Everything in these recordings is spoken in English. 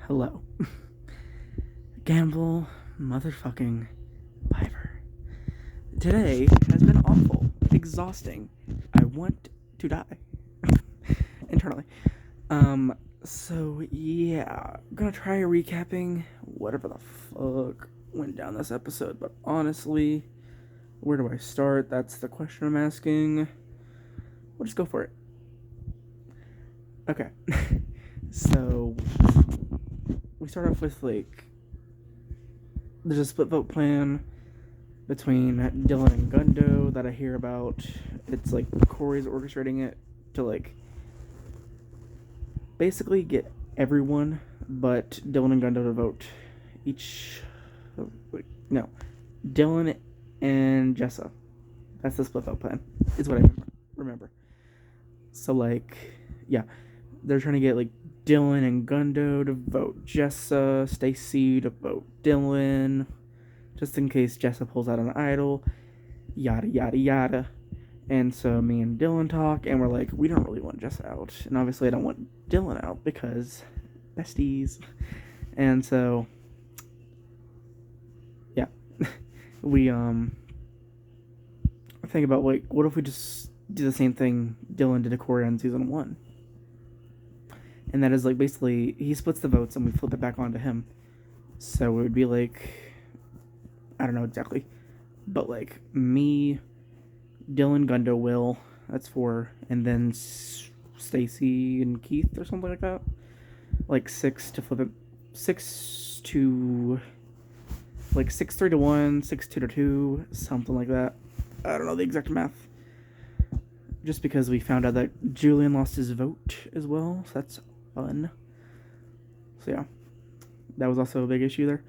Hello. Gamble motherfucking Piper. Today has been awful, exhausting. I want to die. Internally. So yeah, I'm gonna try recapping whatever the fuck went down this episode, but honestly, where do I start? That's the question I'm asking. We'll just go for it. Okay. So we start off with there's a split vote plan between Dylan and Gundo that I hear about. It's like Corey's orchestrating it to basically get everyone but Dylan and Gundo to vote each. No, Dylan and Jessa. That's the split vote plan. Is what I remember. So yeah, they're trying to get Dylan and Gundo to vote Jessa, Stacy to vote Dylan, just in case Jessa pulls out an idol, yada yada yada. And so me and Dylan talk, and we're like, we don't really want Jessa out, and obviously I don't want Dylan out because besties. And so yeah, we think about what if we just do the same thing Dylan did to Corey on season 1. And that is basically he splits the votes and we flip it back onto him. So it would be I don't know exactly, but me, Dylan, Gundo, Will, that's 4, and then Stacy and Keith or something like that. 6 to flip it, 6 to 6-3 to 1, 6-2 to 2, something like that. I don't know the exact math. Just because we found out that Julian lost his vote as well, so that's fun. So yeah, that was also a big issue there.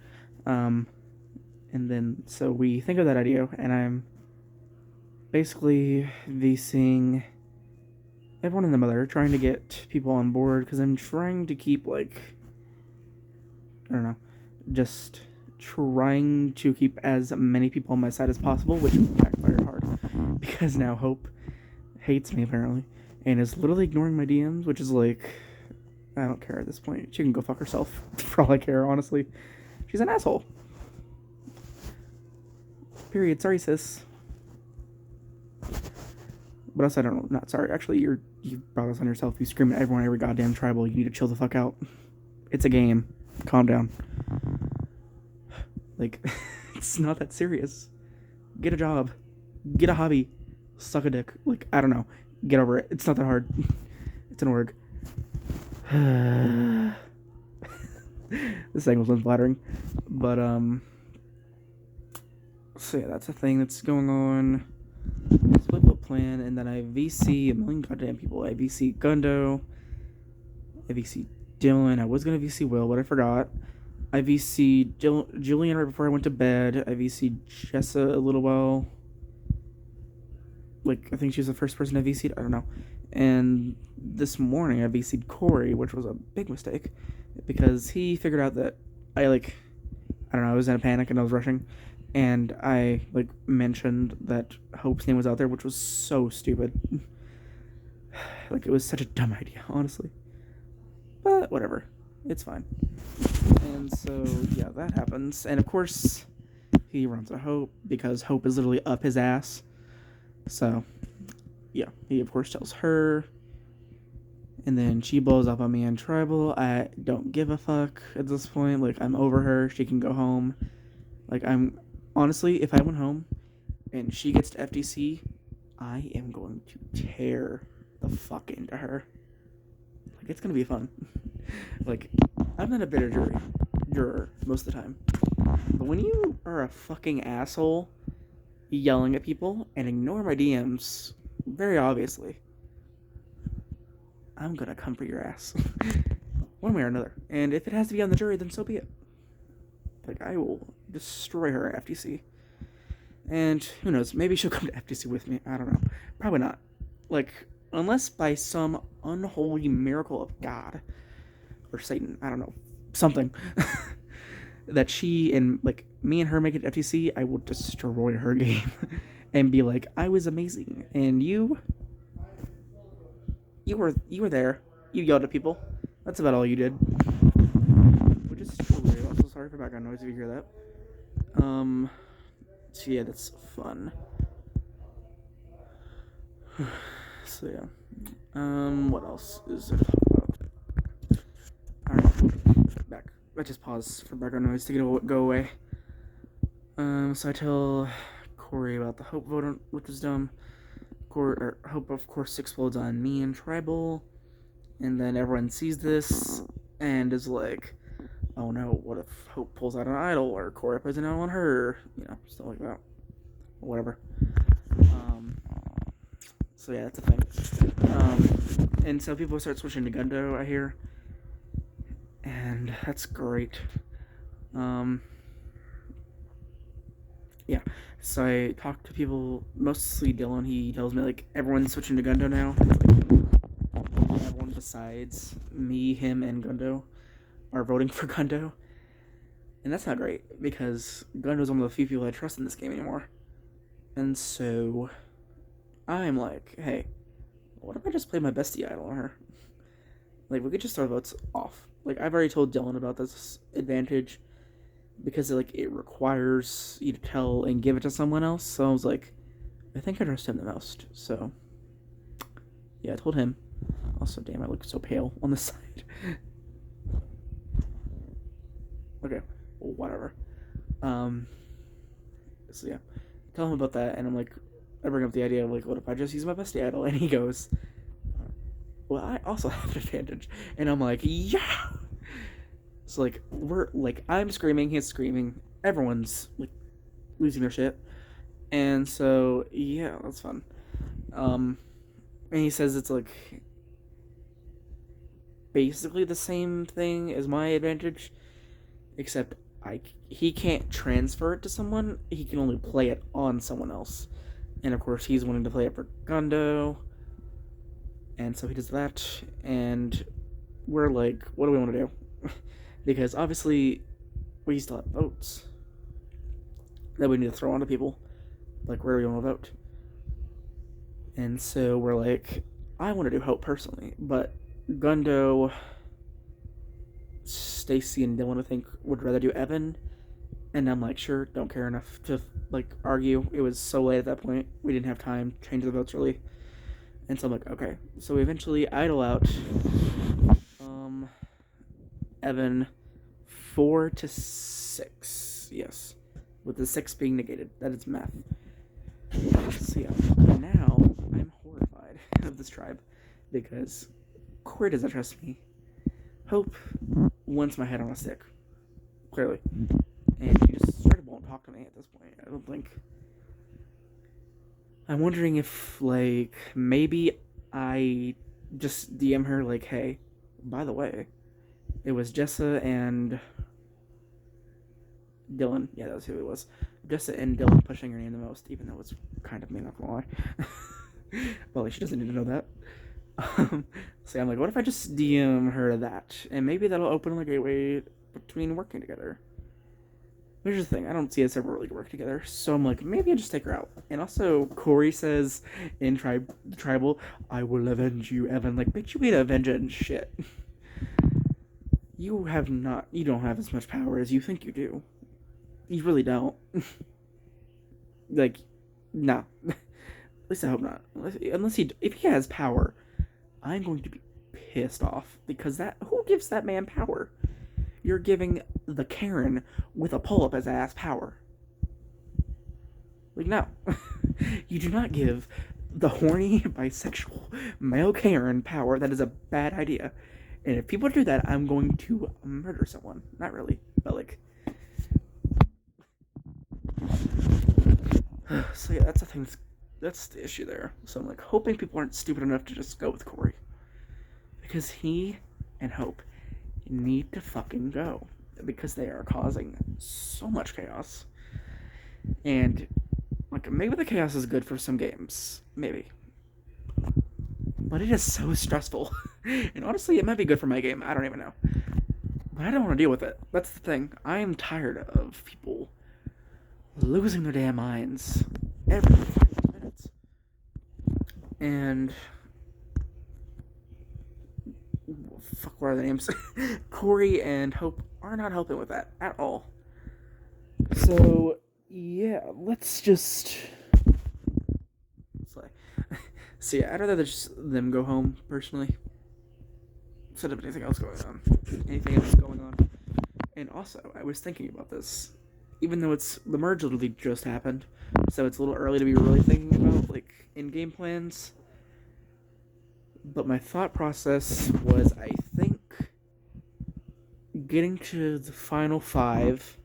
And then so we think of that idea, and I'm basically VCing everyone in the mother, trying to get people on board, because I'm trying to keep I don't know, just trying to keep as many people on my side as possible, which backfired hard because now Hope hates me apparently and is literally ignoring my DMs, which is I don't care at this point. She can go fuck herself for all I care, honestly. She's an asshole. Period. Sorry, sis. What else? I don't know. Not sorry. Actually, you brought this on yourself. You scream at everyone, every goddamn tribal. You need to chill the fuck out. It's a game. Calm down. It's not that serious. Get a job. Get a hobby. Suck a dick. I don't know. Get over it. It's not that hard. It's an org. This angle's unflattering. But, so yeah, that's a thing that's going on. Split vote plan, and then I VC a million goddamn people. I VC Gundo. I VC Dylan. I was gonna VC Will, but I forgot. I VC Julian right before I went to bed. I VC Jessa a little while. I think she was the first person I VC'd. I don't know. And this morning I VC'd Corey, which was a big mistake because he figured out that I don't know, I was in a panic and I was rushing, and I mentioned that Hope's name was out there, which was so stupid. It was such a dumb idea, honestly. But whatever. It's fine. And so yeah, that happens. And of course he runs a Hope because Hope is literally up his ass. So, yeah, he of course tells her, and then she blows up on me in tribal. I don't give a fuck at this point. I'm over her. She can go home. I'm honestly, if I went home and she gets to FTC, I am going to tear the fuck into her. It's gonna be fun. I'm not a bitter juror most of the time, but when you are a fucking asshole yelling at people and ignore my DMs very obviously, I'm gonna come for your ass one way or another. And if it has to be on the jury, then so be it. I will destroy her at FTC. And who knows, maybe she'll come to FTC with me. I don't know. Probably not. Unless by some unholy miracle of God or Satan, I don't know, something that she and me and her make it FTC, I will destroy her game and be I was amazing, and you were there. You yelled at people. That's about all you did. sorry for background noise if you hear that. So yeah, that's fun. So yeah. What else is there to talk about? Alright, back. I just pause for background noise to go away. So I tell Corey about the Hope vote, which is dumb. Hope, of course, explodes on me and Tribal, and then everyone sees this and is like, oh no, what if Hope pulls out an idol, or Corey plays an idol on her, stuff like that. Whatever. So yeah, that's a thing. And so people start switching to Gundo, I hear, and that's great. Yeah, so I talk to people, mostly Dylan. He tells me like everyone's switching to Gundo now. Like, everyone besides me, him, and Gundo are voting for Gundo, and that's not great because Gundo's one of the few people I trust in this game anymore. And so I'm like, hey, what if I just play my bestie idol on her? Like, we could just throw votes off. Like, I've already told Dylan about this advantage because it requires you to tell and give it to someone else. So I was like, I think I trust him the most. So yeah, I told him. Also, damn, I look so pale on the side. Okay, well, whatever. So yeah, tell him about that, and I'm like, I bring up the idea of like, what if I just use my bestie idol? And he goes, well, I also have an advantage, and I'm like, yeah. So like I'm screaming, he's screaming, everyone's like losing their shit, and so yeah, that's fun. And he says it's like basically the same thing as my advantage, except he can't transfer it to someone. He can only play it on someone else, and of course he's wanting to play it for Gundo, and so he does that, and we're like, what do we want to do? Because obviously we still have votes that we need to throw onto people. Like, where do we want to vote? And so we're like, I want to do Hope personally, but Gundo, Stacy, and Dylan, I think, would rather do Evan. And I'm like, sure, don't care enough to like argue. It was so late at that point, we didn't have time to change the votes really. And so I'm like, okay. So we eventually idle out Evan 4-6. Yes. With the 6 being negated. That is math. So yeah. Now I'm horrified of this tribe because Corey doesn't trust me. Hope wants my head on a stick. Clearly. And she just sort of won't talk to me at this point. I don't think. I'm wondering if, like, maybe I just DM her, like, hey, by the way, it was Jessa and Dylan. Yeah, that was who it was. Jessa and Dylan pushing her name the most, even though it's kind of me, not gonna lie. Well, like, she doesn't need to know that. So I'm like, what if I just DM her that? And maybe that'll open like a gateway between working together. Here's the thing, I don't see us ever really work together, so I'm like, maybe I just take her out. And also, Corey says in Tribal, I will avenge you, Evan. Like, bitch, you ain't avenging shit. You don't have as much power as you think you do. You really don't. Like, no. At least I hope not. If he has power, I'm going to be pissed off, because who gives that man power? You're giving the Karen with a pull-up as ass power. Like, no. You do not give the horny, bisexual, male Karen power. That is a bad idea. And if people do that, I'm going to murder someone. Not really, but like... So yeah, that's the thing. That's the issue there. So I'm like hoping people aren't stupid enough to just go with Corey. Because he and Hope need to fucking go, because they are causing so much chaos. And like, maybe the chaos is good for some games, maybe, but it is so stressful. And honestly, it might be good for my game, I don't even know, but I don't want to deal with it. That's the thing. I am tired of people losing their damn minds every 5 minutes. And fuck, what are the names? Corey and Hope are not helping with that at all. So, yeah, let's just... Slay. So yeah, I'd rather just them go home, personally, instead of anything else going on. Anything else going on. And also, I was thinking about this. Even though the merge literally just happened, so it's a little early to be really thinking about, like, in-game plans. But my thought process was, I think, getting to the final 5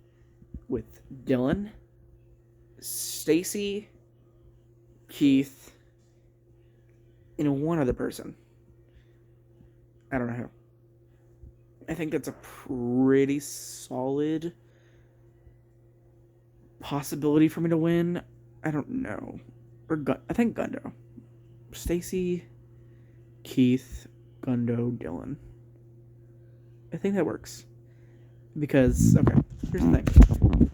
with Dylan, Stacy, Keith, and one other person. I don't know who. I think that's a pretty solid possibility for me to win. I don't know. I think Gundo. Stacy, Keith, Gundo, Dylan. I think that works. Because, okay, here's the thing.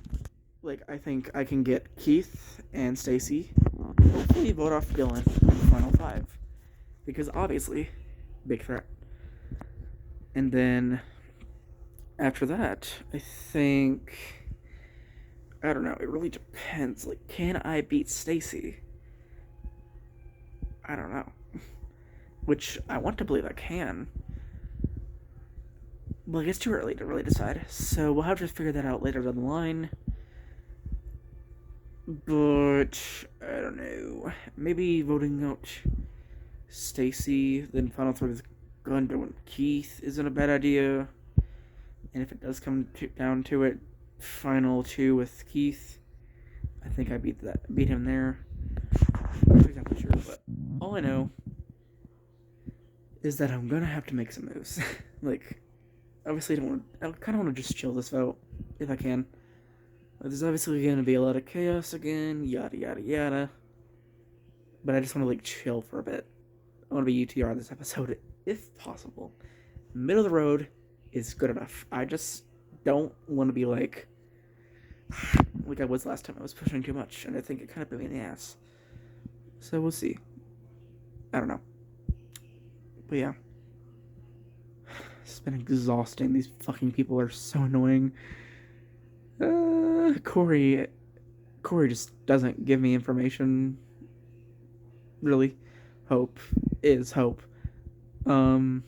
Like, I think I can get Keith and Stacy, hopefully vote off Dylan in the final 5. Because obviously, big threat. And then, after that, I think... I don't know, it really depends. Like, can I beat Stacy? I don't know. Which, I want to believe I can. But it's too early to really decide. So, we'll have to figure that out later down the line. But, I don't know. Maybe voting out Stacy, then final 3 with Gundo and Keith isn't a bad idea. And if it does come down to it, final 2 with Keith, I think I beat him there. I'm not exactly sure, but all I know is that I'm gonna have to make some moves. Like, obviously, I kind of want to just chill this vote if I can. There's obviously gonna be a lot of chaos again, yada yada yada. But I just want to like chill for a bit. I want to be UTR this episode if possible. Middle of the road is good enough. I just don't want to be like I was last time. I was pushing too much, and I think it kind of bit me in the ass. So we'll see. I don't know. But yeah. It's been exhausting. These fucking people are so annoying. Corey just doesn't give me information. Really. Hope is hope. Evan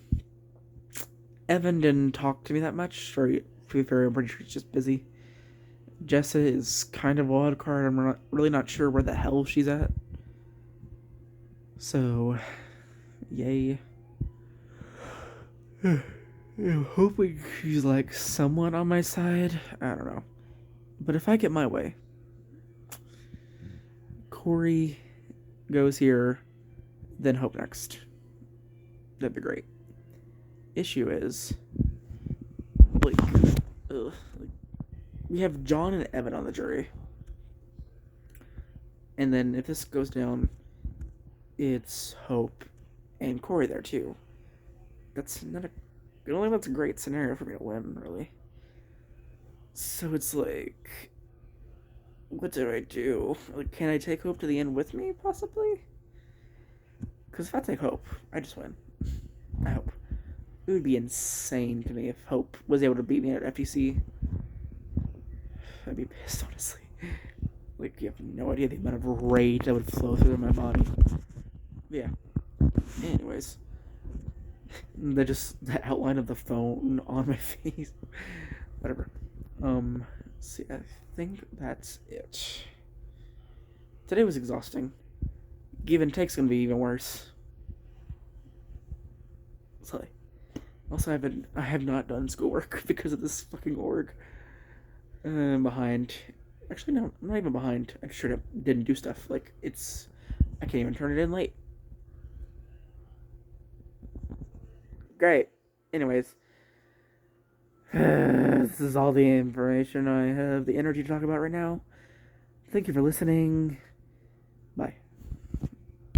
didn't talk to me that much, or to be fair, I'm pretty sure he's just busy. Jessa is kind of a wild card. I'm really not sure where the hell she's at. So, yay. I'm hoping she's like somewhat on my side. I don't know. But if I get my way, Corey goes here, then Hope next. That'd be great. Issue is, like, we have John and Evan on the jury. And then if this goes down, it's Hope and Corey there too. That's not I don't think that's a great scenario for me to win, really. So it's like, what do I do? Like, can I take Hope to the end with me, possibly? Because if I take Hope, I just win. I hope. It would be insane to me if Hope was able to beat me at FTC. I'd be pissed, honestly. Like, you have no idea the amount of rage that would flow through my body. But yeah. Anyways. The outline of the phone on my face. Whatever. See, I think that's it. Today was exhausting. Give and take's gonna be even worse. Sorry. Also, I have not done schoolwork because of this fucking org. I'm behind. Actually, no, I'm not even behind. I straight up didn't do stuff. Like, I can't even turn it in late. Great. Anyways. This is all the information I have the energy to talk about right now. Thank you for listening.